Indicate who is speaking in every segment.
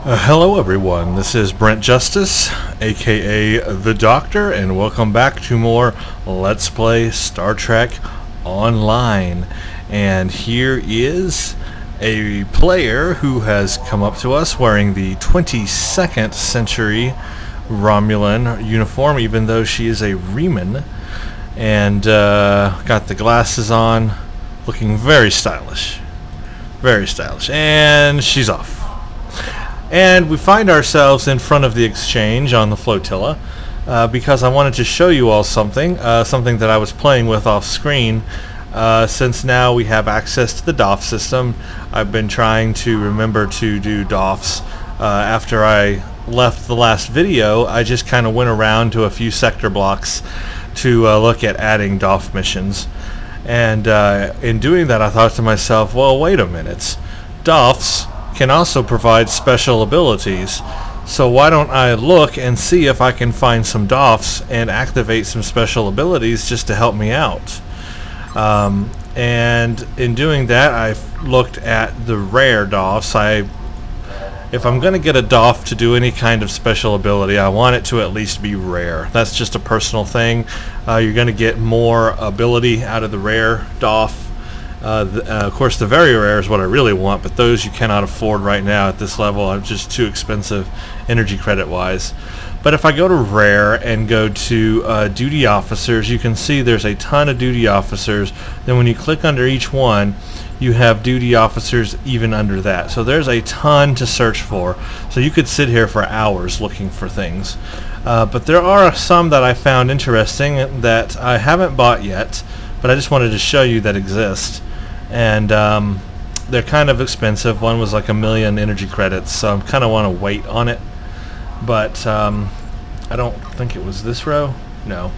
Speaker 1: Hello everyone, this is Brent Justice, a.k.a. The Doctor, and welcome back to more Let's Play Star Trek Online. And here is a player who has come up to us wearing the 22nd century Romulan uniform, even though she is a Reman, and got the glasses on, looking very stylish, and she's off. And we find ourselves in front of the exchange on the flotilla because I wanted to show you all something that I was playing with off screen. Since now we have access to the DOF system, I've been trying to remember to do DOFs. After I left the last video, I just kind of went around to a few sector blocks to look at adding DOF missions. And in doing that, I thought to myself, well, wait a minute. DOFs can also provide special abilities, so why don't I look and see if I can find some DOFs and activate some special abilities just to help me out. And in doing that, I've looked at the rare DOFs. If I'm going to get a DOF to do any kind of special ability, I want it to at least be rare. That's just a personal thing. You're going to get more ability out of the rare DOF. Of course, the very rare is what I really want, but those you cannot afford right now at this level. Are just too expensive energy credit wise. But if I go to rare and go to duty officers, you can see there's a ton of duty officers. Then when you click under each one, you have duty officers even under that. So there's a ton to search for. So you could sit here for hours looking for things. But there are some that I found interesting that I haven't bought yet, but I just wanted to show you that exist. And they're kind of expensive. One was like 1,000,000 energy credits, so I kind of want to wait on it. But I don't think it was this row. No.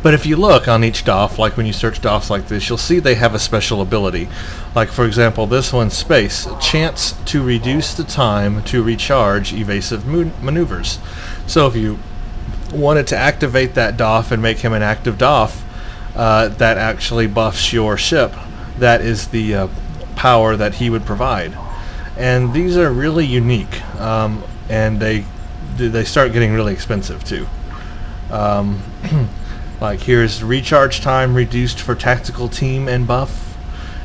Speaker 1: But if you look on each DOF, like when you search DOFs like this, you'll see they have a special ability. Like, for example, this one's space. Chance to reduce the time to recharge evasive maneuvers. So if you wanted to activate that DOF and make him an active DOF, that actually buffs your ship. That is the power that he would provide. And these are really unique, and they start getting really expensive too. Like here's recharge time reduced for tactical team and buff,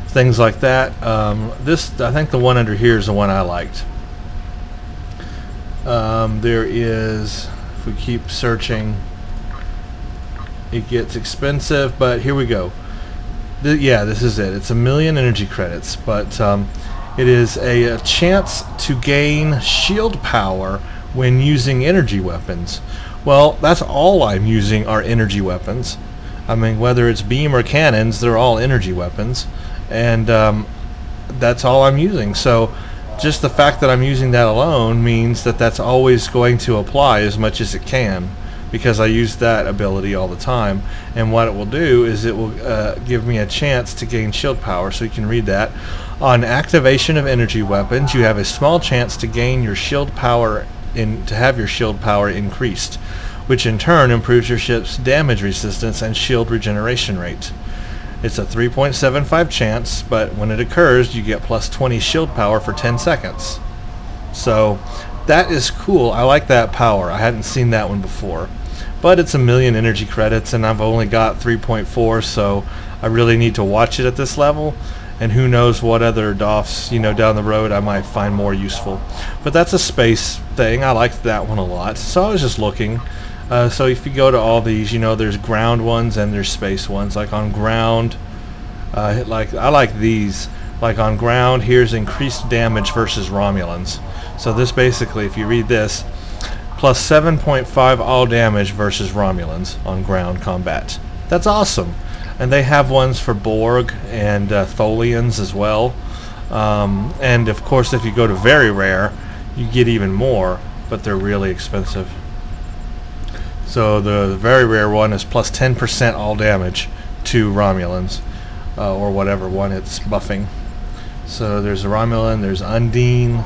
Speaker 1: things like that. I think the one under here is the one I liked. There is, if we keep searching, it gets expensive, but here we go. Yeah, this is it. It's 1,000,000 energy credits, but it is a chance to gain shield power when using energy weapons. Well, that's all I'm using are energy weapons. I mean, whether it's beam or cannons, they're all energy weapons, and that's all I'm using. So just the fact that I'm using that alone means that that's always going to apply as much as it can, because I use that ability all the time. And what it will do is it will give me a chance to gain shield power. So you can read that. On activation of energy weapons, you have a small chance to gain your shield power to have your shield power increased, which in turn improves your ship's damage resistance and shield regeneration rate. It's a 3.75 chance, but when it occurs, you get plus 20 shield power for 10 seconds. So that is cool. I like that power. I hadn't seen that one before. But it's 1,000,000 energy credits, and I've only got 3.4, so I really need to watch it at this level. And who knows what other DOFs, down the road I might find more useful. But that's a space thing. I liked that one a lot. So I was just looking. So if you go to all these, there's ground ones and there's space ones. Like on ground, I like these. Like on ground, here's increased damage versus Romulans. So this basically, if you read this, plus 7.5 all damage versus Romulans on ground combat. That's awesome. And they have ones for Borg and Tholians as well. And of course, if you go to very rare, you get even more, but they're really expensive. So the very rare one is plus 10% all damage to Romulans, or whatever one it's buffing. So there's a Romulan, there's Undine,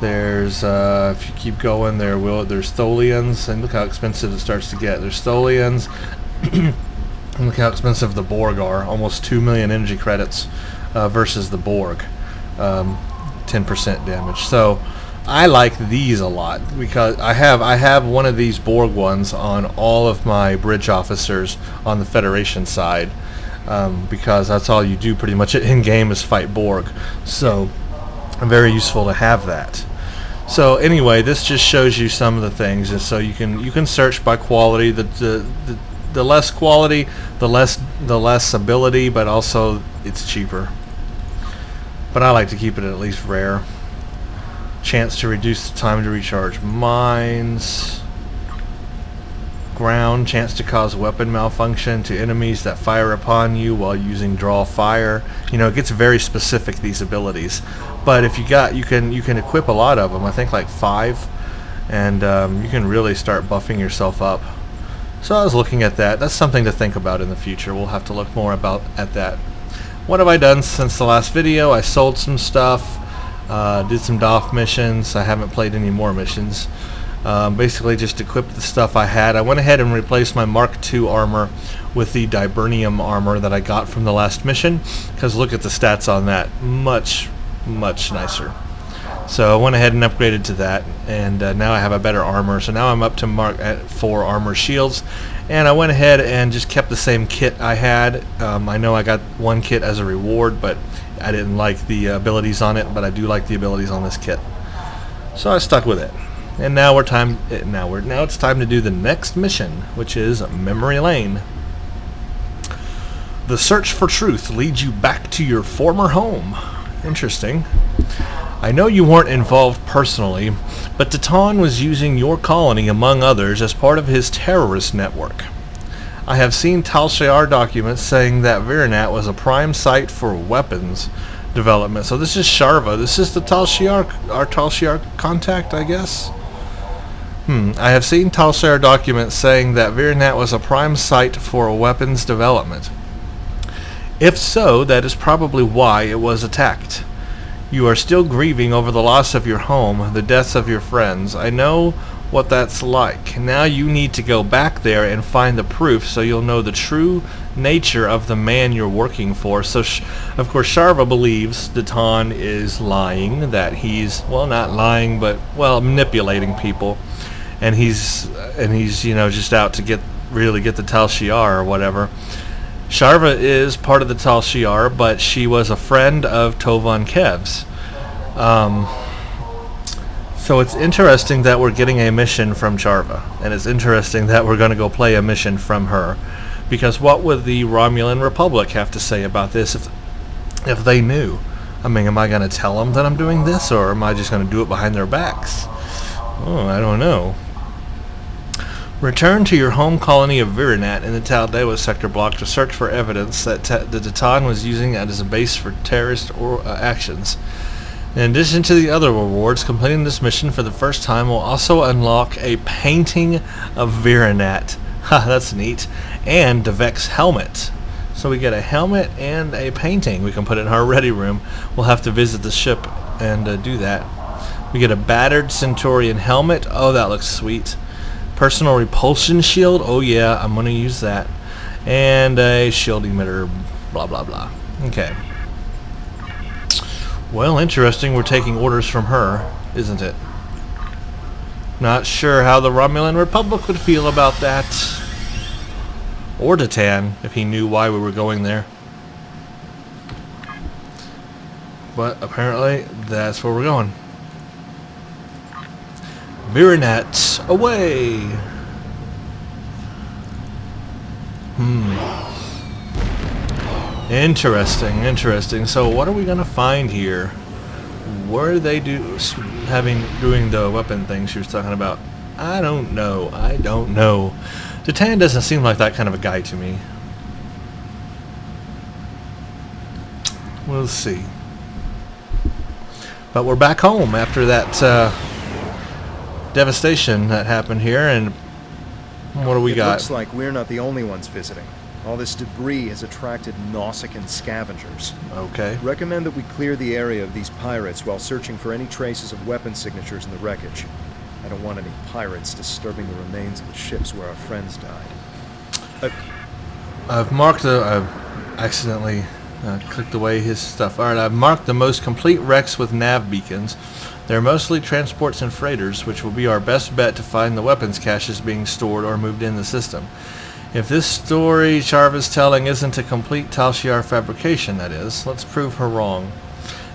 Speaker 1: there's, if you keep going, there's Tholians, and look how expensive it starts to get. There's Tholians, and look how expensive the Borg are, almost 2,000,000 energy credits versus the Borg. 10 10% damage. So I like these a lot because I have one of these Borg ones on all of my bridge officers on the Federation side, because that's all you do pretty much in game is fight Borg. So very useful to have that. So anyway, this just shows you some of the things, and so you can search by quality. The less quality, the less ability, but also it's cheaper. But I like to keep it at least rare. Chance to reduce the time to recharge mines. Ground, chance to cause weapon malfunction to enemies that fire upon you while using draw fire. You know, it gets very specific, these abilities. But if you can equip a lot of them. I think like 5, and you can really start buffing yourself up. So I was looking at that. That's something to think about in the future. We'll have to look more at that. What have I done since the last video? I sold some stuff, did some DOF missions. I haven't played any more missions. Basically just equipped the stuff I had. I went ahead and replaced my Mark II armor with the Dibernium armor that I got from the last mission, because look at the stats on that. Much nicer. So I went ahead and upgraded to that, and now I have a better armor. So now I'm up to Mark at 4 armor shields, and I went ahead and just kept the same kit I had. I know I got one kit as a reward, but I didn't like the abilities on it, but I do like the abilities on this kit. So I stuck with it. And now it's time to do the next mission, which is Memory Lane. The search for truth leads you back to your former home. Interesting. I know you weren't involved personally, but Deton was using your colony, among others, as part of his terrorist network. I have seen Tal Shiar documents saying that Virinat was a prime site for weapons development. So this is Sharva. This is the Tal Shiar, our Tal Shiar contact, I guess. I have seen Tal Shiar documents saying that Virinat was a prime site for weapons development. If so, that is probably why it was attacked. You are still grieving over the loss of your home, the deaths of your friends. I know what that's like. Now you need to go back there and find the proof so you'll know the true nature of the man you're working for. So, of course, Sharva believes Deton is lying, that he's, well, not lying, but, well, manipulating people. And he's you know, just out to really get the Tal Shiar or whatever. Sharva is part of the Tal Shiar, but she was a friend of Tovan Kev's. So it's interesting that we're getting a mission from Sharva, and it's interesting that we're going to go play a mission from her, because what would the Romulan Republic have to say about this if they knew? I mean, am I going to tell them that I'm doing this, or am I just going to do it behind their backs? Oh, I don't know. Return to your home colony of Virinat in the Taldewa sector block to search for evidence that the Deton was using it as a base for terrorist actions. In addition to the other rewards, completing this mission for the first time will also unlock a painting of Virinat. Ha, that's neat. And Devek's helmet. So we get a helmet and a painting. We can put it in our ready room. We'll have to visit the ship and do that. We get a battered Centaurian helmet. Oh, that looks sweet. Personal repulsion shield. Oh yeah, I'm going to use that. And a shield emitter. Blah, blah, blah. Okay. Well, interesting. We're taking orders from her, isn't it? Not sure how the Romulan Republic would feel about that. Or Detan, if he knew why we were going there. But apparently, that's where we're going. Virinat, away! Interesting. So what are we gonna find here? What are they doing the weapon thing she was talking about? I don't know. Detan doesn't seem like that kind of a guy to me. We'll see. But we're back home after that devastation that happened here, and what do we got?
Speaker 2: It looks like we're not the only ones visiting. All this debris has attracted Nausicaan scavengers.
Speaker 1: Okay.
Speaker 2: Recommend that we clear the area of these pirates while searching for any traces of weapon signatures in the wreckage. I don't want any pirates disturbing the remains of the ships where our friends died.
Speaker 1: I've marked I've accidentally Clicked away his stuff. Alright, I've marked the most complete wrecks with nav beacons. They're mostly transports and freighters, which will be our best bet to find the weapons caches being stored or moved in the system. If this story Sharva's telling isn't a complete Tal Shiar fabrication, that is, let's prove her wrong.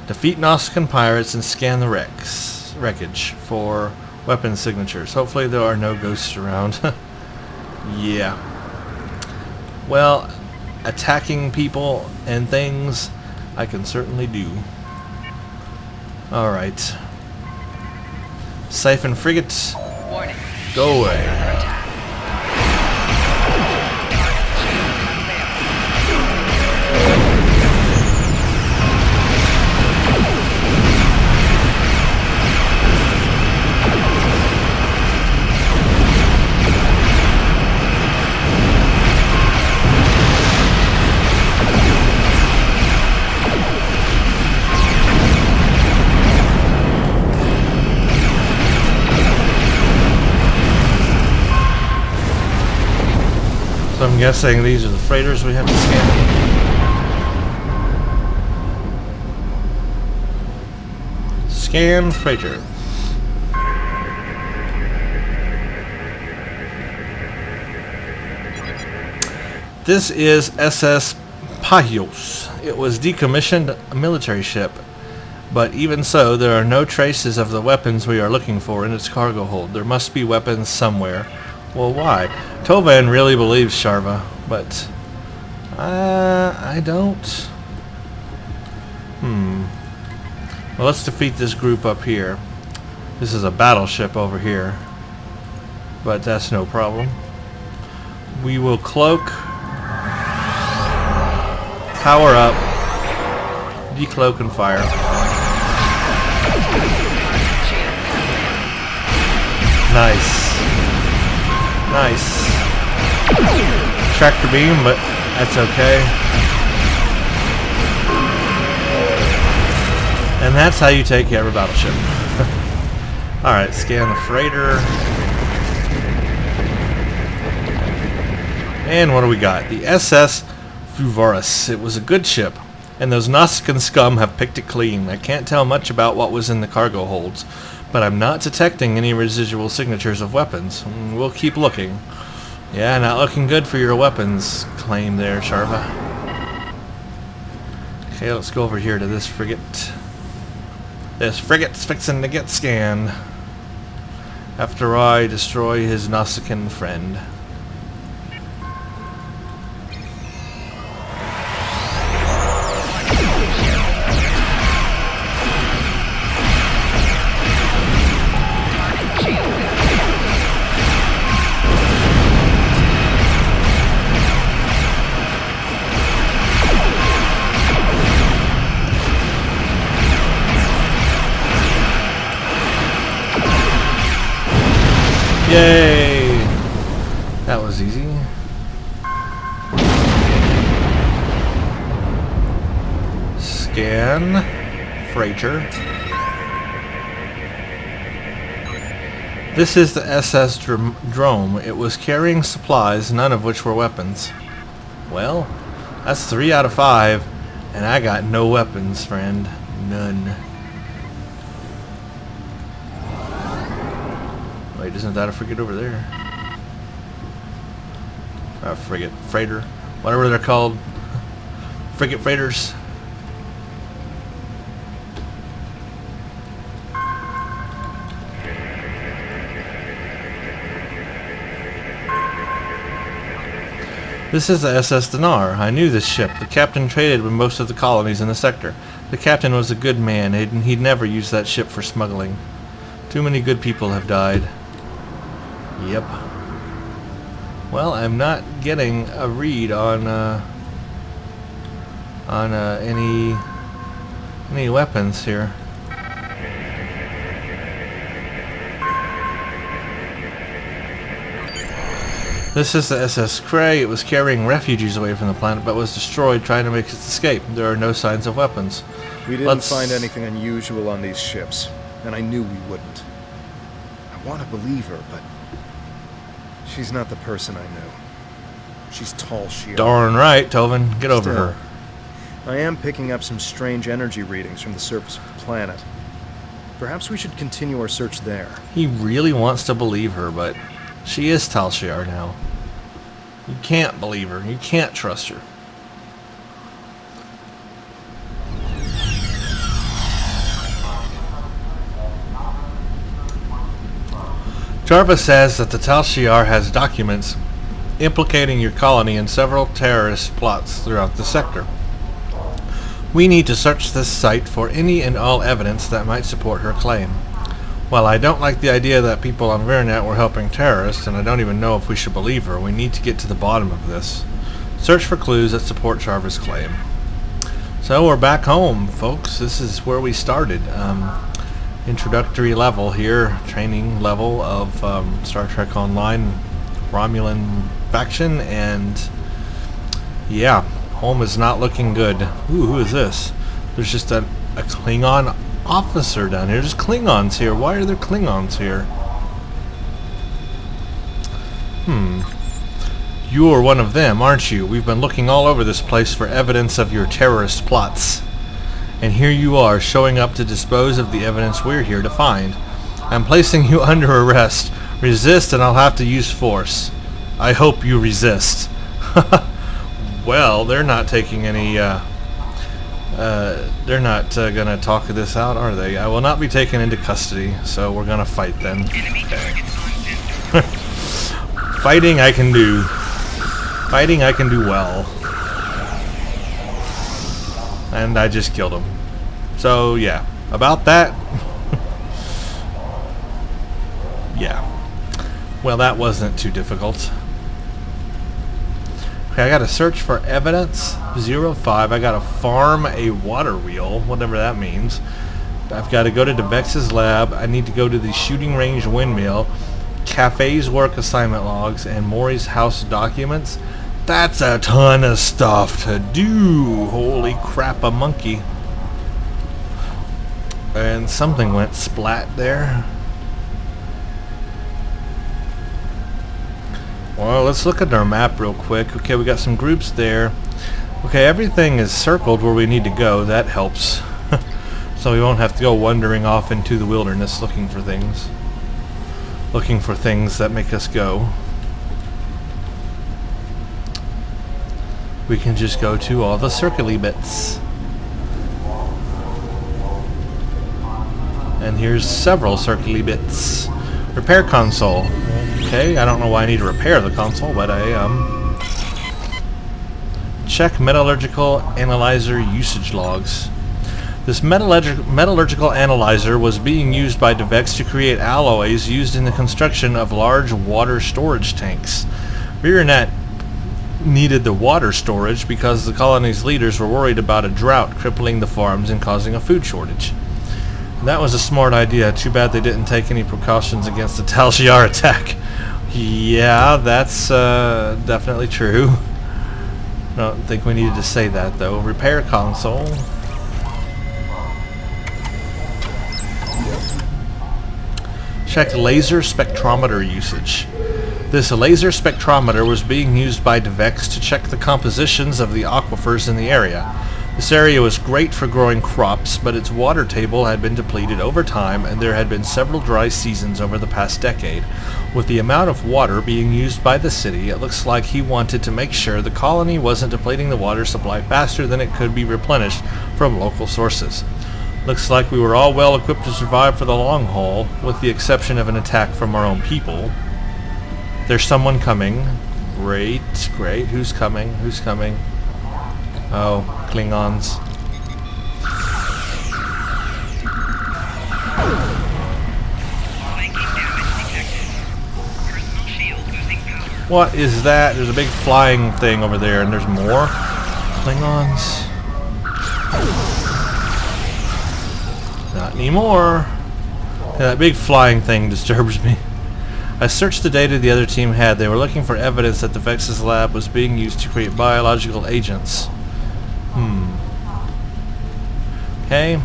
Speaker 1: Defeat Nausicaan pirates and scan the wreckage for weapon signatures. Hopefully there are no ghosts around. Yeah. Well, attacking people and things I can certainly do. Alright. Siphon frigates.
Speaker 3: Warning.
Speaker 1: Go away.
Speaker 3: Under attack.
Speaker 1: So I'm guessing these are the freighters we have to scan. Scan freighter. This is SS Pahios. It was decommissioned, a military ship. But even so, there are no traces of the weapons we are looking for in its cargo hold. There must be weapons somewhere. Well, why? Tovan really believes Sharva, but I don't. Well, let's defeat this group up here. This is a battleship over here, but that's no problem. We will cloak, power up, decloak, and fire. Nice. Nice. Tractor beam, but that's okay. And that's how you take every battleship. Alright, scan the freighter. And what do we got? The SS Fuvaris. It was a good ship, and those Nausicaan scum have picked it clean. I can't tell much about what was in the cargo holds, but I'm not detecting any residual signatures of weapons. We'll keep looking. Yeah, not looking good for your weapons claim there, Sharva. Okay, let's go over here to this frigate. This frigate's fixing to get scanned after I destroy his Nausicaan friend. Yay! That was easy. Scan freighter. This is the SS Drome. It was carrying supplies, none of which were weapons. Well, that's 3 out of 5, and I got no weapons, friend. None. Wait, isn't that a frigate over there? A frigate, freighter, whatever they're called. Frigate freighters. This is the SS Dinar. I knew this ship. The captain traded with most of the colonies in the sector. The captain was a good man, and he'd never use that ship for smuggling. Too many good people have died. Yep. Well, I'm not getting a read on any weapons here. This is the SS Cray. It was carrying refugees away from the planet, but was destroyed trying to make its escape. There are no signs of weapons.
Speaker 2: We didn't find anything unusual on these ships, and I knew we wouldn't. I want to believe her, but she's not the person I know. She's Tal Shiar.
Speaker 1: Darn right, Tovin. Get over her.
Speaker 2: I am picking up some strange energy readings from the surface of the planet. Perhaps we should continue our search there.
Speaker 1: He really wants to believe her, but she is Tal Shiar now. You can't believe her. You can't trust her. Jarvis says that the Tal Shiar has documents implicating your colony in several terrorist plots throughout the sector. We need to search this site for any and all evidence that might support her claim. While I don't like the idea that people on Virinet were helping terrorists, and I don't even know if we should believe her, we need to get to the bottom of this. Search for clues that support Jarvis' claim. So we're back home, folks. This is where we started. Introductory level here, training level of Star Trek Online, Romulan Faction, and yeah, home is not looking good. Ooh, who is this? There's just a Klingon officer down here. There's Klingons here. Why are there Klingons here? You're one of them, aren't you? We've been looking all over this place for evidence of your terrorist plots. And here you are, showing up to dispose of the evidence we're here to find. I'm placing you under arrest. Resist and I'll have to use force. I hope you resist. Well, they're not taking any, they're not gonna talk this out, are they? I will not be taken into custody, so we're gonna fight then. Fighting I can do. Fighting I can do well. And I just killed him. So, yeah. About that. Yeah. Well, that wasn't too difficult. Okay, I gotta search for evidence. 05. I gotta farm a water wheel, whatever that means. I've got to go to DeBex's lab. I need to go to the shooting range windmill. Cafe's work assignment logs, and Maury's house documents. That's a ton of stuff to do. Holy crap, a monkey. And something went splat there. Well, let's look at our map real quick. Okay, we got some groups there. Okay, everything is circled where we need to go. That helps. So we won't have to go wandering off into the wilderness looking for things. Looking for things that make us go. We can just go to all the circly bits. And here's several circly bits. Repair console. Okay, I don't know why I need to repair the console, but I check metallurgical analyzer usage logs. This metallurgical analyzer was being used by DeVex to create alloys used in the construction of large water storage tanks. Virinet needed the water storage because the colony's leaders were worried about a drought crippling the farms and causing a food shortage. That was a smart idea. Too bad they didn't take any precautions against the Tal Shiar attack. Yeah, that's definitely true. I don't think we needed to say that, though. Repair console. Check laser spectrometer usage. This laser spectrometer was being used by DeVex to check the compositions of the aquifers in the area. This area was great for growing crops, but its water table had been depleted over time, and there had been several dry seasons over the past decade. With the amount of water being used by the city, it looks like he wanted to make sure the colony wasn't depleting the water supply faster than it could be replenished from local sources. Looks like we were all well equipped to survive for the long haul, with the exception of an attack from our own people. There's someone coming. Great, great. Who's coming? Who's coming? Oh, Klingons. What is that? There's a big flying thing over there, and there's more Klingons. Not anymore. Yeah, that big flying thing disturbs me. I searched the data the other team had. They were looking for evidence that the Vex's lab was being used to create biological agents. Okay.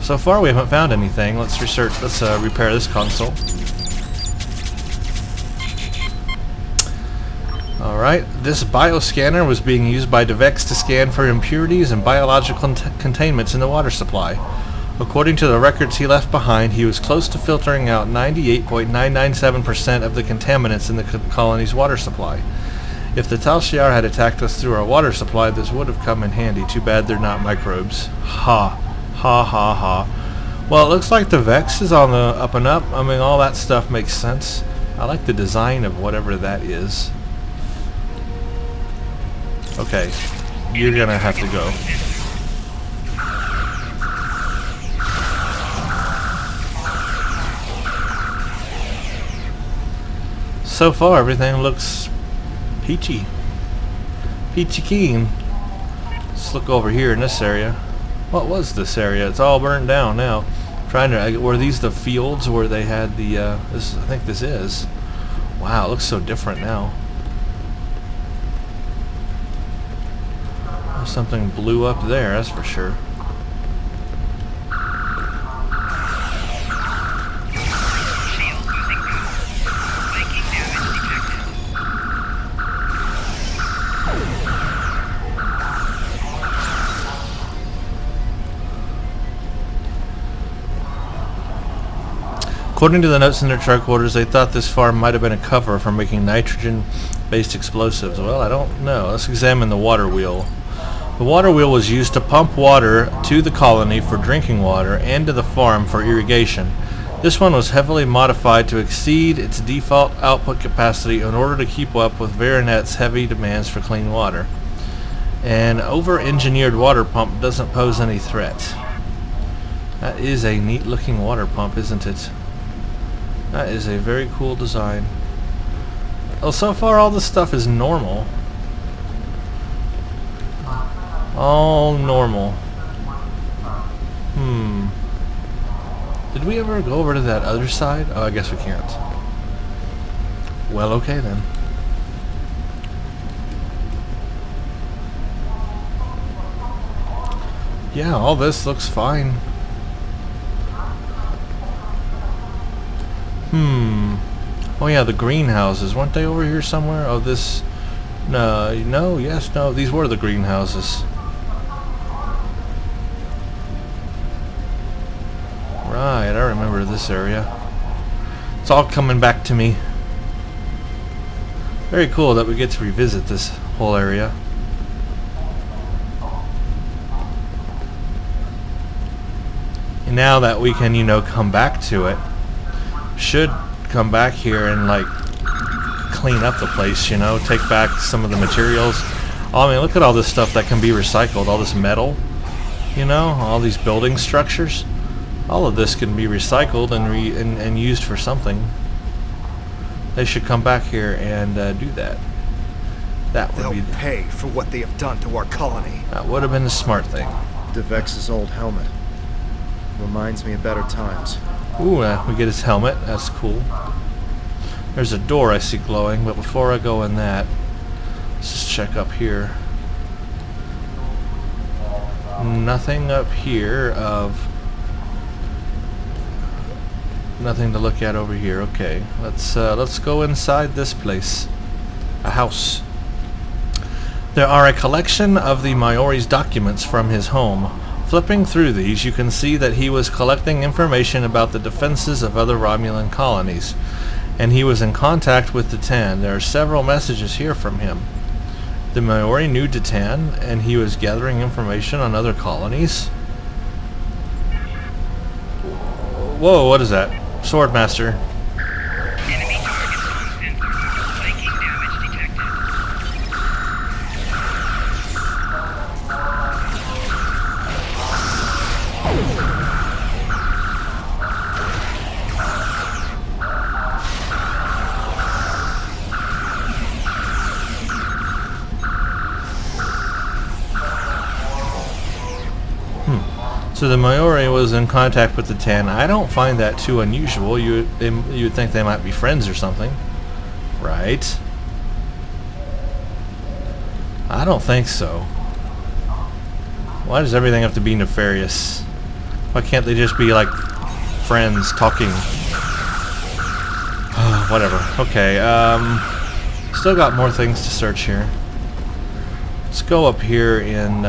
Speaker 1: So far we haven't found anything. Let's research. Let's repair this console. All Alright, this bioscanner was being used by DeVex to scan for impurities and biological containments in the water supply. According to the records he left behind, he was close to filtering out 98.997% of the contaminants in the colony's water supply. If the Tal Shiar had attacked us through our water supply, this would have come in handy. Too bad they're not microbes. Ha. Ha ha ha. Well, it looks like the Vex is on the up and up. I mean, all that stuff makes sense. I like the design of whatever that is. Okay, you're gonna have to go. So far, everything looks peachy. Peachy keen. Let's look over here in this area. What was this area? It's all burned down now. Trying to, were these the fields where they had the, this, I think this is. Wow, it looks so different now. Something blew up there, that's for sure. According to the notes in their truck orders, they thought this farm might have been a cover for making nitrogen-based explosives. Well, I don't know. Let's examine the water wheel. The water wheel was used to pump water to the colony for drinking water and to the farm for irrigation. This one was heavily modified to exceed its default output capacity in order to keep up with Veronet's heavy demands for clean water. An over-engineered water pump doesn't pose any threat. That is a neat-looking water pump, isn't it? That is a very cool design. Well, so far all this stuff is normal. All normal. Did we ever go over to that other side? Oh, I guess we can't. Well, okay then. Yeah, all this looks fine. Oh yeah, the greenhouses. Weren't they over here somewhere? Oh, this... No, yes, no. These were the greenhouses. Right, I remember this area. It's all coming back to me. Very cool that we get to revisit this whole area. And now that we can, come back to it, should come back here and like clean up the place, take back some of the materials. I mean, look at all this stuff that can be recycled, all this metal, all these building structures. All of this can be recycled and used for something. They should come back here and do that. That would be...
Speaker 2: They'll pay for what they have done to our colony.
Speaker 1: That would have been the smart thing.
Speaker 2: DeVex's old helmet. Reminds me of better times.
Speaker 1: Ooh, we get his helmet. That's cool. There's a door I see glowing, but before I go in that, let's just check up here. Nothing up here of... Nothing to look at over here. Okay, let's go inside this place. A house. There are a collection of the Maori's documents from his home. Flipping through these, you can see that he was collecting information about the defenses of other Romulan colonies, and he was in contact with Datan. There are several messages here from him. The Maori knew Datan, and he was gathering information on other colonies. Whoa, what is that? Swordmaster.
Speaker 3: Enemy targets on sensor. Flanking damage detected.
Speaker 1: So the Maori was in contact with the Tan. I don't find that too unusual. You would think they might be friends or something, right? I don't think so. Why does everything have to be nefarious? Why can't they just be like friends talking? Whatever. Okay. Still got more things to search here. Let's go up here in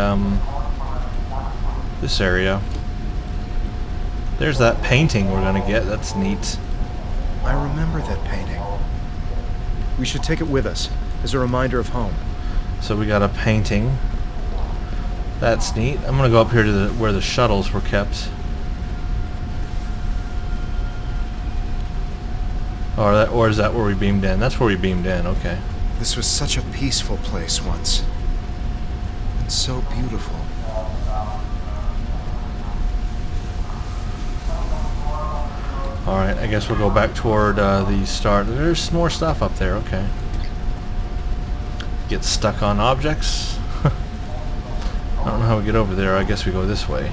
Speaker 1: this area. There's that painting we're gonna get. That's neat.
Speaker 2: I remember that painting. We should take it with us, as a reminder of home.
Speaker 1: So we got a painting. That's neat. I'm gonna go up here to where the shuttles were kept. Or is that where we beamed in? That's where we beamed in, okay.
Speaker 2: This was such a peaceful place once. And so beautiful.
Speaker 1: Alright, I guess we'll go back toward the start. There's more stuff up there, okay. Get stuck on objects. I don't know how we get over there. I guess we go this way.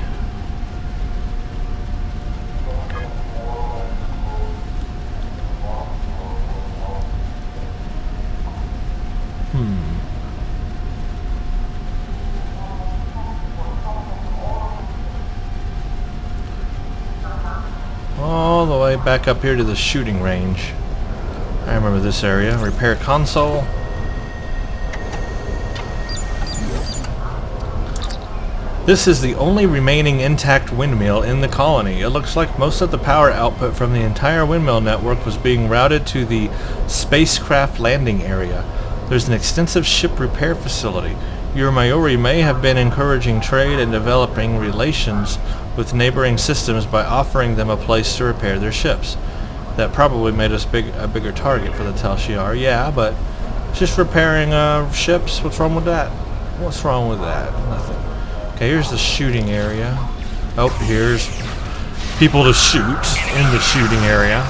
Speaker 1: All the way back up here to the shooting range. I remember this area. Repair console. This is the only remaining intact windmill in the colony. It looks like most of the power output from the entire windmill network was being routed to the spacecraft landing area. There's an extensive ship repair facility. Your Maori may have been encouraging trade and developing relations with neighboring systems by offering them a place to repair their ships. That probably made us a bigger target for the Tal Shiar. Yeah, but just repairing ships, what's wrong with that? What's wrong with that? Nothing. Okay, here's the shooting area. Oh, here's people to shoot in the shooting area.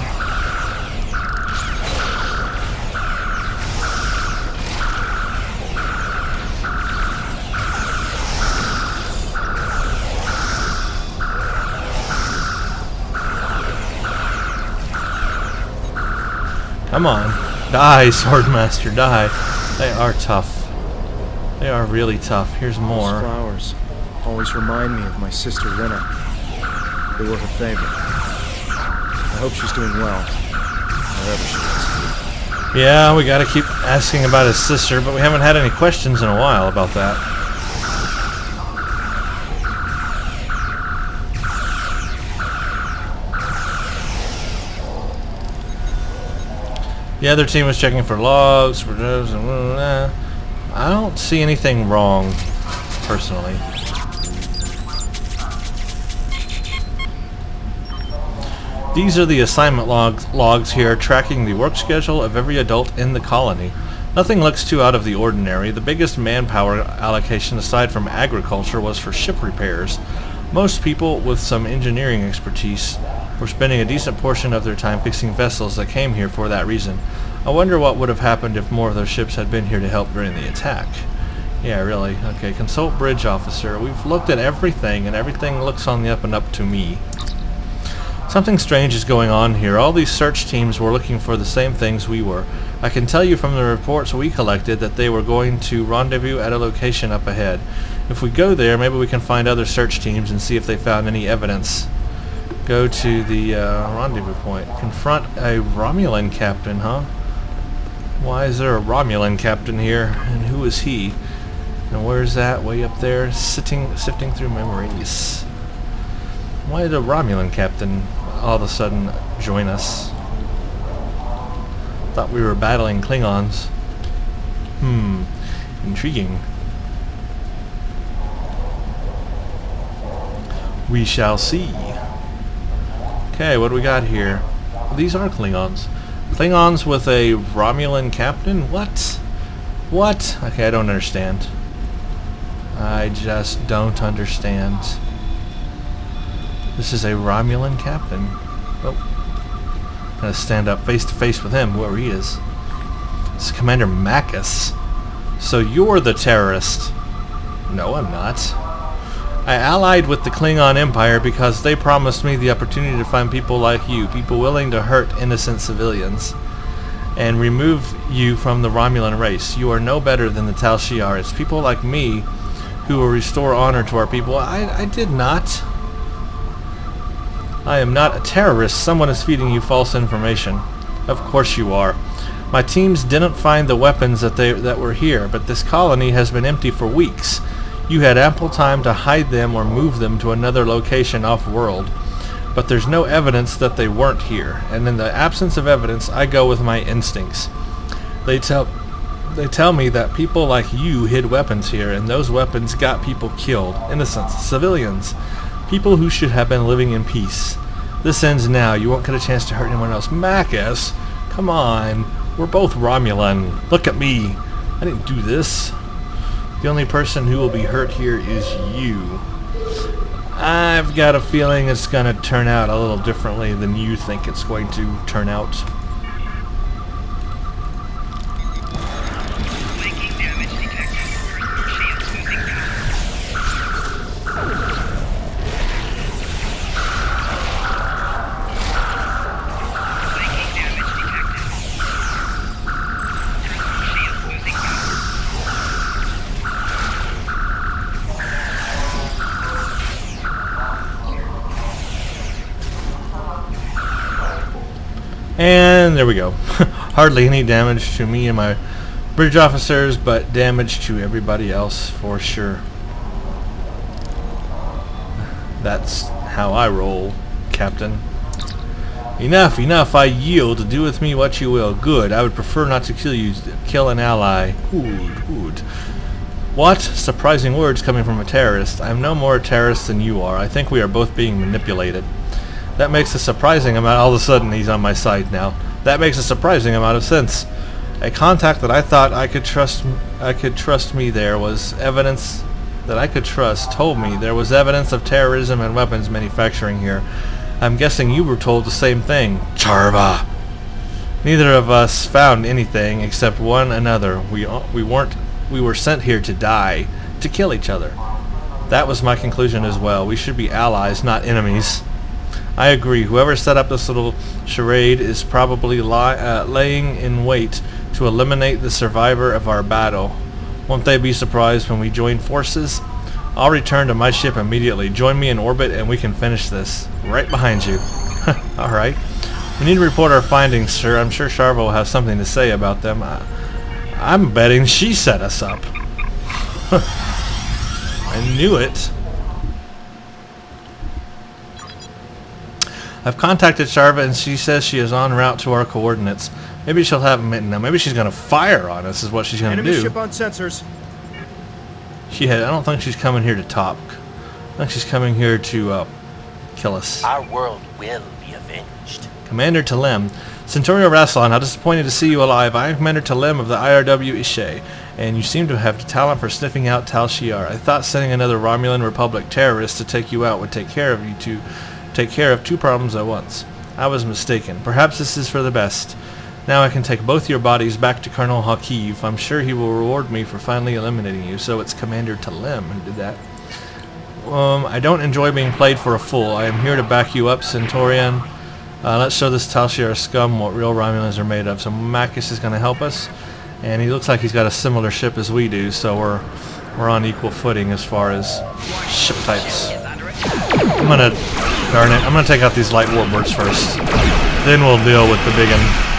Speaker 1: Come on. Die, Swordmaster, die. They are tough. They are really tough. Here's more.
Speaker 2: Those flowers always remind me of my sister Rena. They were her favorite. I hope she's doing well, wherever she is.
Speaker 1: Yeah, we gotta keep asking about his sister, but we haven't had any questions in a while about that. The other team was checking for logs. I don't see anything wrong, personally. These are the assignment logs here, tracking the work schedule of every adult in the colony. Nothing looks too out of the ordinary. The biggest manpower allocation aside from agriculture was for ship repairs. Most people with some engineering expertise were spending a decent portion of their time fixing vessels that came here for that reason. I wonder what would have happened if more of those ships had been here to help during the attack. Yeah, really. Okay, consult bridge officer. We've looked at everything, and everything looks on the up and up to me. Something strange is going on here. All these search teams were looking for the same things we were. I can tell you from the reports we collected that they were going to rendezvous at a location up ahead. If we go there, maybe we can find other search teams and see if they found any evidence. Go to the rendezvous point. Confront a Romulan captain, huh? Why is there a Romulan captain here? And who is he? And where's that? Way up there? Sifting through memories. Why did a Romulan captain all of a sudden join us? Thought we were battling Klingons. Intriguing. We shall see. Okay, what do we got here? These are Klingons. Klingons with a Romulan captain? What? What? Okay, I don't understand. I just don't understand. This is a Romulan captain. Oh. Gonna stand up face to face with him, whoever he is. This is Commander Macus. So you're the terrorist. No, I'm not. I allied with the Klingon Empire because they promised me the opportunity to find people like you, people willing to hurt innocent civilians, and remove you from the Romulan race. You are no better than the Tal Shiar. It's people like me who will restore honor to our people. I did not. I am not a terrorist. Someone is feeding you false information. Of course you are. My teams didn't find the weapons that were here, but this colony has been empty for weeks. You had ample time to hide them or move them to another location off-world. But there's no evidence that they weren't here, and in the absence of evidence, I go with my instincts. They tell me that people like you hid weapons here, and those weapons got people killed. Innocents, civilians, people who should have been living in peace. This ends now. You won't get a chance to hurt anyone else. Marcus, come on. We're both Romulan. Look at me. I didn't do this. The only person who will be hurt here is you. I've got a feeling it's going to turn out a little differently than you think it's going to turn out.
Speaker 3: Flanking damage detected. Personal shields losing power. Flanking damage detected. Personal shields losing power.
Speaker 1: And there we go. Hardly any damage to me and my bridge officers, but damage to everybody else for sure. That's how I roll, Captain. Enough, enough, I yield. Do with me what you will. Good, I would prefer not to kill you. Kill an ally. Good. What? Surprising words coming from a terrorist. I'm no more a terrorist than you are. I think we are both being manipulated. That makes a surprising amount. All of a sudden, he's on my side now. That makes a surprising amount of sense. A contact that I thought I could trust me there was evidence that I could trust told me there was evidence of terrorism and weapons manufacturing here. I'm guessing you were told the same thing. Charva. Neither of us found anything except one another. We were sent here to die, to kill each other. That was my conclusion as well. We should be allies, not enemies. I agree. Whoever set up this little charade is probably laying in wait to eliminate the survivor of our battle. Won't they be surprised when we join forces? I'll return to my ship immediately. Join me in orbit and we can finish this. Right behind you. Alright. We need to report our findings, sir. I'm sure Sharva will have something to say about them. I'm betting she set us up. I knew it. I've contacted Sharva and she says she is en route to our coordinates. Maybe she'll have now. Maybe she's gonna fire on us. Is what she's gonna do.
Speaker 2: Enemy ship on sensors.
Speaker 1: I don't think she's coming here to talk. I think she's coming here to kill us.
Speaker 4: Our world will be avenged.
Speaker 1: Commander Talem, Centurion Rassilon, how disappointed to see you alive. I am Commander Talem of the IRW Ishe, and you seem to have the talent for sniffing out Tal Shiar. I thought sending another Romulan Republic terrorist to take you out would take care of two problems at once. I was mistaken. Perhaps this is for the best. Now I can take both your bodies back to Colonel Hakiv. I'm sure he will reward me for finally eliminating you. So it's Commander Talem who did that. I don't enjoy being played for a fool. I am here to back you up, Centurion. Let's show this Tal Shiar scum what real Romulans are made of. So Marcus is going to help us, and he looks like he's got a similar ship as we do. So we're on equal footing as far as ship types. I'm gonna take out these light warbirds first. Then we'll deal with the big one.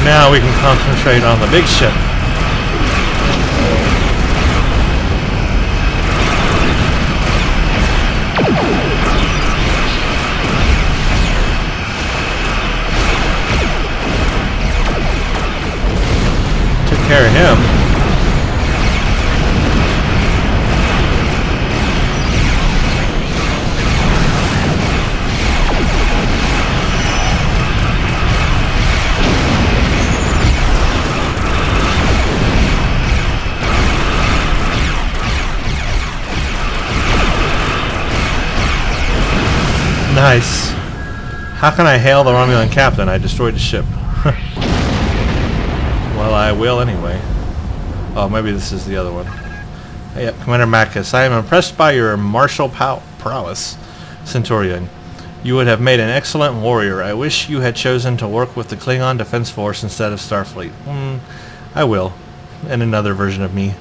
Speaker 1: Now we can concentrate on the big ship. Took care of him. Nice. How can I hail the Romulan captain? I destroyed the ship. Well, I will anyway. Oh, maybe this is the other one. Hey, yep, Commander Marcus. I am impressed by your martial prowess, Centurion. You would have made an excellent warrior. I wish you had chosen to work with the Klingon Defense Force instead of Starfleet. I will. and another version of me.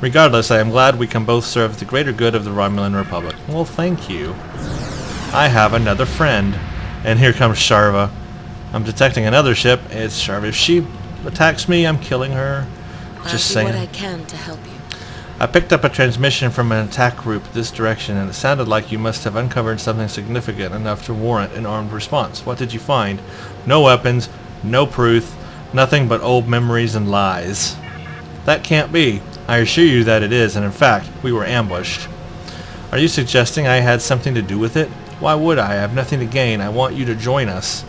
Speaker 1: Regardless, I am glad we can both serve the greater good of the Romulan Republic. Well, thank you. I have another friend. And here comes Sharva. I'm detecting another ship. It's Sharva. If she attacks me, I'm killing her. Just saying.
Speaker 5: I'll do what I can to help you.
Speaker 1: I picked up a transmission from an attack group this direction, and it sounded like you must have uncovered something significant enough to warrant an armed response. What did you find? No weapons, no proof, nothing but old memories and lies. That can't be. I assure you that it is, and in fact, we were ambushed. Are you suggesting I had something to do with it? Why would I? I have nothing to gain. I want you to join us.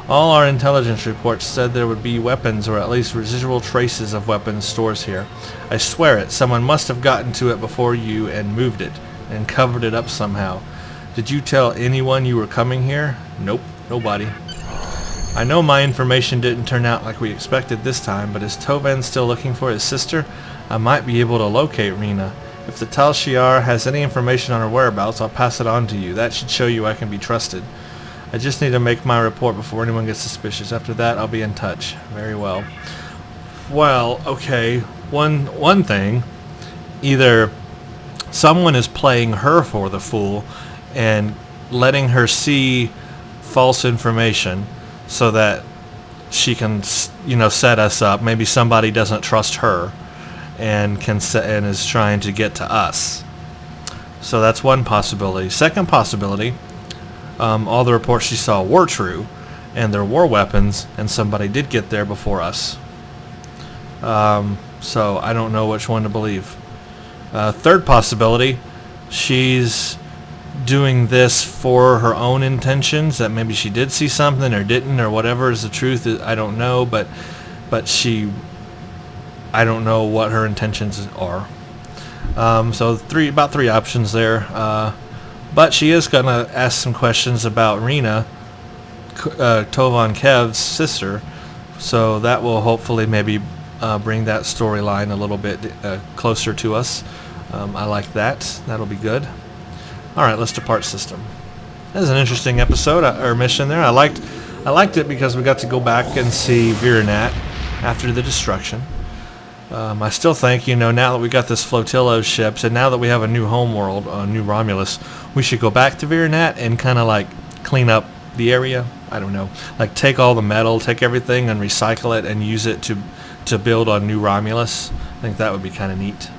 Speaker 1: All our intelligence reports said there would be weapons, or at least residual traces of weapons stores here. I swear it. Someone must have gotten to it before you and moved it, and covered it up somehow. Did you tell anyone you were coming here? Nope, nobody. I know my information didn't turn out like we expected this time, but is Tovan still looking for his sister? I might be able to locate Rena. If the Tal Shiar has any information on her whereabouts, I'll pass it on to you. That should show you I can be trusted. I just need to make my report before anyone gets suspicious. After that, I'll be in touch. Very well. Well, okay. One thing. Either someone is playing her for the fool and letting her see false information so that she can, set us up. Maybe somebody doesn't trust her and is trying to get to us. So that's one possibility. Second possibility. All the reports she saw were true, and there were weapons, and somebody did get there before us. So I don't know which one to believe. Third possibility, she's doing this for her own intentions, that maybe she did see something or didn't, or whatever is the truth. I don't know, but I don't know what her intentions are. So about three options there. But she is going to ask some questions about Rena, Tovan Kev's sister, so that will hopefully maybe bring that storyline a little bit closer to us. I like that. That'll be good. All right, let's depart system. That was an interesting episode or mission there. I liked it because we got to go back and see Virenat after the destruction. I still think, now that we got this flotilla of ships, and now that we have a new homeworld, New Romulus, we should go back to Virenat and kind of like clean up the area. I don't know, like take all the metal, take everything and recycle it and use it to build on New Romulus. I think that would be kind of neat.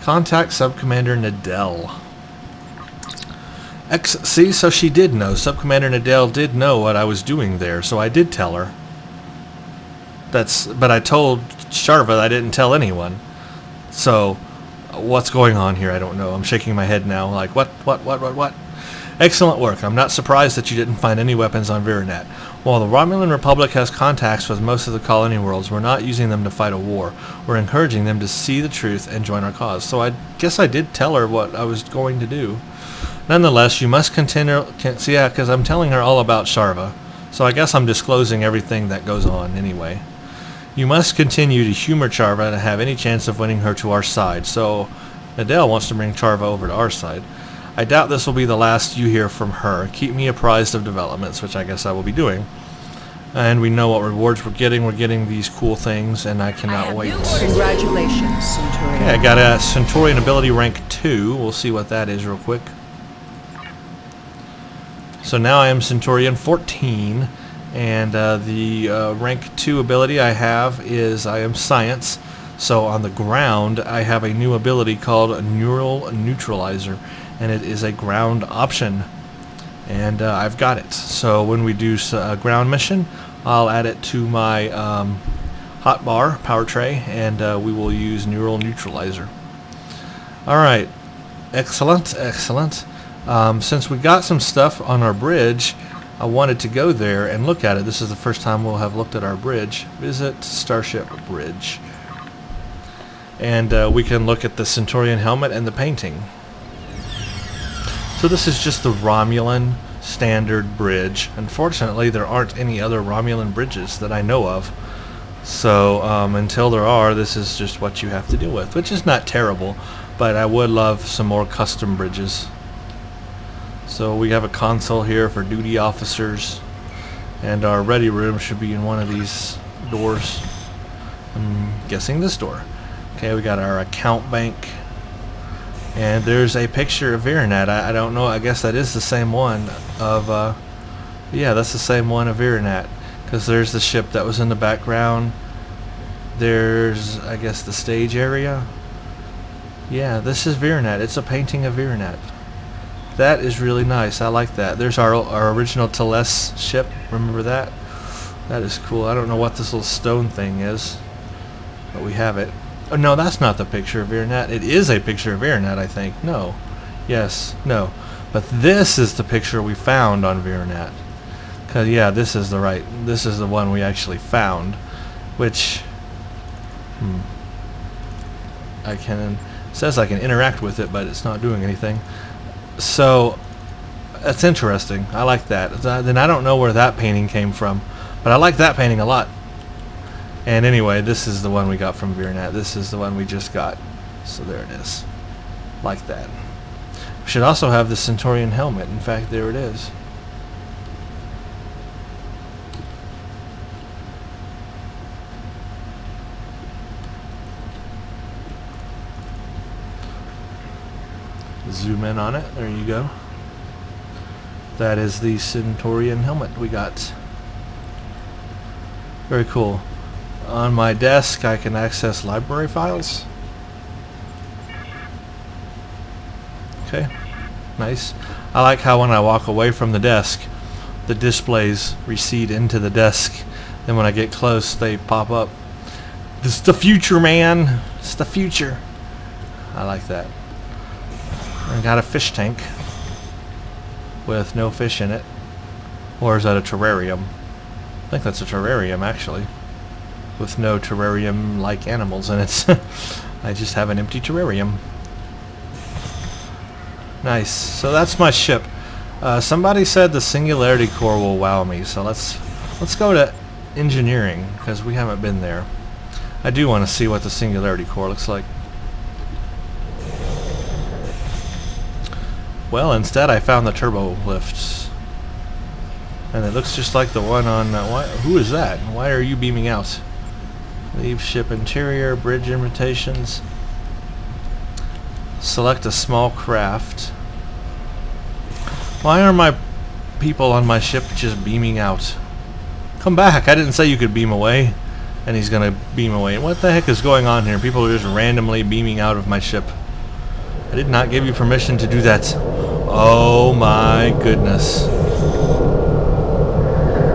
Speaker 1: Contact Subcommander Nadell. See, so she did know. Subcommander Nadell did know what I was doing there, so I did tell her. But I told Sharva that I didn't tell anyone. So, what's going on here? I don't know. I'm shaking my head now, like, what? Excellent work. I'm not surprised that you didn't find any weapons on Virenat. While the Romulan Republic has contacts with most of the colony worlds, we're not using them to fight a war. We're encouraging them to see the truth and join our cause. So I guess I did tell her what I was going to do. Nonetheless, you must continue... yeah, because I'm telling her all about Sharva. So I guess I'm disclosing everything that goes on anyway. You must continue to humor Sharva to have any chance of winning her to our side. So Nadell wants to bring Sharva over to our side. I doubt this will be the last you hear from her. Keep me apprised of developments, which I guess I will be doing. And we know what rewards we're getting. We're getting these cool things, and I cannot wait.
Speaker 5: Congratulations, Centurion.
Speaker 1: Okay, I got a Centurion ability rank 2. We'll see what that is real quick. So now I am Centurion 14, and the rank 2 ability I have is I am Science. So on the ground, I have a new ability called Neural Neutralizer, and it is a ground option. And I've got it. So when we do a ground mission, I'll add it to my hotbar power tray, and we will use Neural Neutralizer. Alright, excellent, excellent. Since we got some stuff on our bridge, I wanted to go there and look at it. This is the first time we'll have looked at our bridge. Visit Starship Bridge. And we can look at the Centurion helmet and the painting. So this is just the Romulan standard bridge. Unfortunately, there aren't any other Romulan bridges that I know of. So until there are, this is just what you have to deal with, which is not terrible, but I would love some more custom bridges. So we have a console here for duty officers, and our ready room should be in one of these doors. I'm guessing this door. Okay, we got our account bank. And there's a picture of Virenat. I don't know. I guess that is the same one of... yeah, that's the same one of Virenat. Because there's the ship that was in the background. There's, I guess, the stage area. Yeah, this is Virenat. It's a painting of Virenat. That is really nice. I like that. There's our original Teles ship. Remember that? That is cool. I don't know what this little stone thing is, but we have it. Oh, no, that's not the picture of Virenat. It is a picture of Virenat, I think. No. Yes. No. But this is the picture we found on Virenat. Cause yeah, this is the one we actually found, which it says I can interact with it, but it's not doing anything. So that's interesting. I like that. Then I don't know where that painting came from, but I like that painting a lot. And anyway, this is the one we got from Virenat. This is the one we just got. So there it is. Like that. We should also have the Centaurian helmet. In fact, there it is. Zoom in on it. There you go. That is the Centaurian helmet we got. Very cool. On my desk, I can access library files. Okay, nice. I like how when I walk away from the desk, the displays recede into the desk. Then when I get close, they pop up. This is the future, man. It's the future. I like that. I got a fish tank with no fish in it. Or is that a terrarium? I think that's a terrarium, actually, with no terrarium-like animals in it. I just have an empty terrarium. Nice. So that's my ship. Somebody said the Singularity Core will wow me, so let's go to engineering, because we haven't been there. I do want to see what the Singularity Core looks like. Well, instead I found the turbo lifts. And it looks just like the one on... who is that? Why are you beaming out? Leave ship interior, bridge invitations. Select a small craft. Why are my people on my ship just beaming out? Come back! I didn't say you could beam away. And he's gonna beam away. What the heck is going on here? People are just randomly beaming out of my ship. I did not give you permission to do that. Oh my goodness.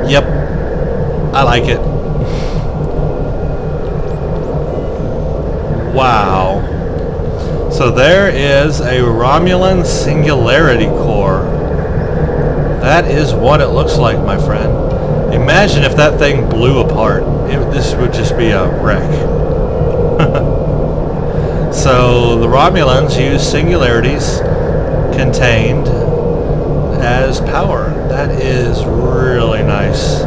Speaker 1: Yep. I like it. Wow. So there is a Romulan Singularity Core. That is what it looks like, my friend. Imagine if that thing blew apart. This would just be a wreck. So the Romulans use singularities contained as power. That is really nice.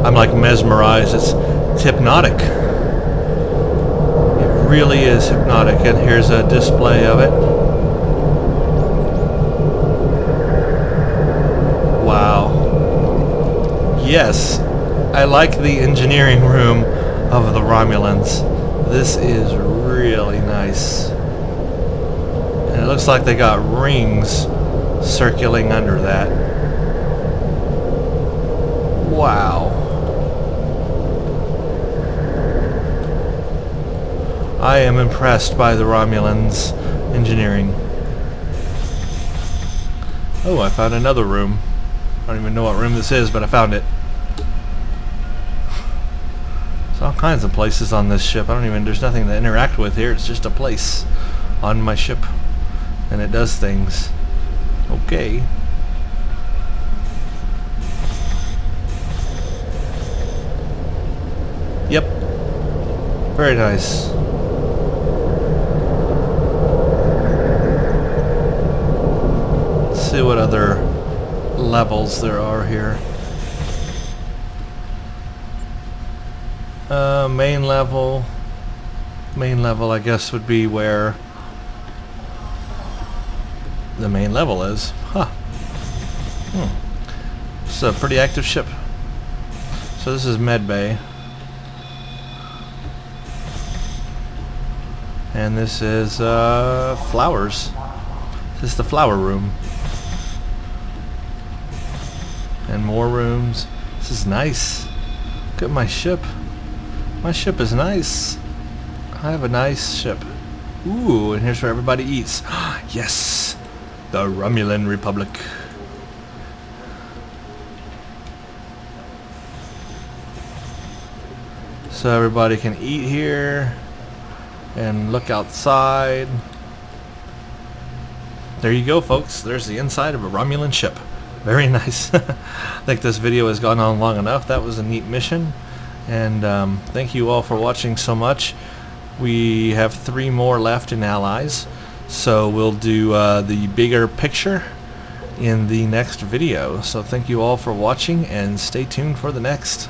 Speaker 1: I'm like mesmerized. It's hypnotic. It really is hypnotic. And here's a display of it. Wow. Yes, I like the engineering room of the Romulans. This is really nice. And it looks like they got rings circling under that. Wow. I am impressed by the Romulans' engineering. Oh, I found another room. I don't even know what room this is, but I found it. There's all kinds of places on this ship. There's nothing to interact with here. It's just a place on my ship. And it does things. Okay. Yep. Very nice. Let's see what other levels there are here. Main level. Main level, I guess, would be where the main level is. Huh. It's a pretty active ship. So this is Med Bay. And this is flowers. This is the flower room. And more rooms. This is nice. Look at my ship. My ship is nice. I have a nice ship. Ooh, and here's where everybody eats. Yes! The Romulan Republic. So everybody can eat here and look outside. There you go, folks. There's the inside of a Romulan ship. Very nice. I think this video has gone on long enough. That was a neat mission. And thank you all for watching so much. We have 3 more left in Allies. So we'll do the bigger picture in the next video. So thank you all for watching and stay tuned for the next.